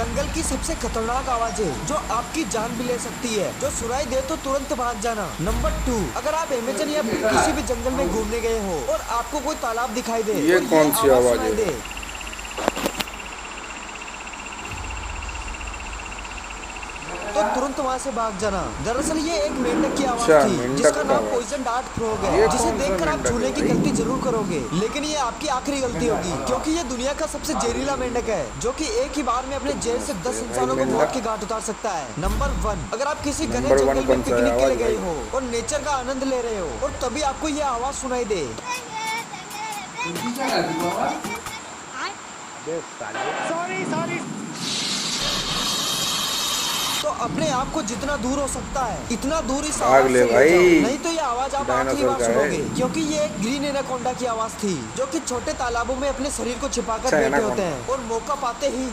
जंगल की सबसे खतरनाक आवाज है जो आपकी जान भी ले सकती है। जो सुनाई दे तो तुरंत भाग जाना। नंबर 2, अगर आप अमेज़न या फिर किसी भी जंगल में घूमने गए हो और आपको कोई तालाब दिखाई दे ये और कौन सी आवाज आवाज सुनाई है? दे तो तुरंत वहाँ से भाग जाना। दरअसल ये एक मेंढक की आवाज अच्छा, थी मेंढक जिसका का नाम आवाज। पॉइजन डार्ट फ्रॉग ये है, जिसे कौन सा देखकर आप मेंढक है झूले की भाई? गलती जरूर करोगे, लेकिन ये आपकी आखिरी गलती होगी क्योंकि ये दुनिया का सबसे जहरीला मेंढक है जो कि एक ही बार में अपने जेल से 10 भाई इंसानों को मौत मेंढक। के घाट उतार सकता है। नंबर 1, अगर आप किसी घने नंबर 1 जंगल में कौन सा है पिकनिक के लिए आवाज गए भाई? हो और नेचर का आनंद ले रहे हो और तभी आपको ये आवाज सुनाई दे तो अपने आप को जितना दूर हो सकता है इतना दूर इस भाग आवाज ले से ले जाओ, भाई। नहीं तो ये आवाज आप आखिरी डायनासोर बार का है। सुनोगे क्योंकि ये एक ग्रीन एनाकोंडा की आवाज थी जो कि छोटे तालाबों में अपने शरीर को छिपाकर अच्छा बैठे होते एनाकोंडा। हैं और मौका पाते ही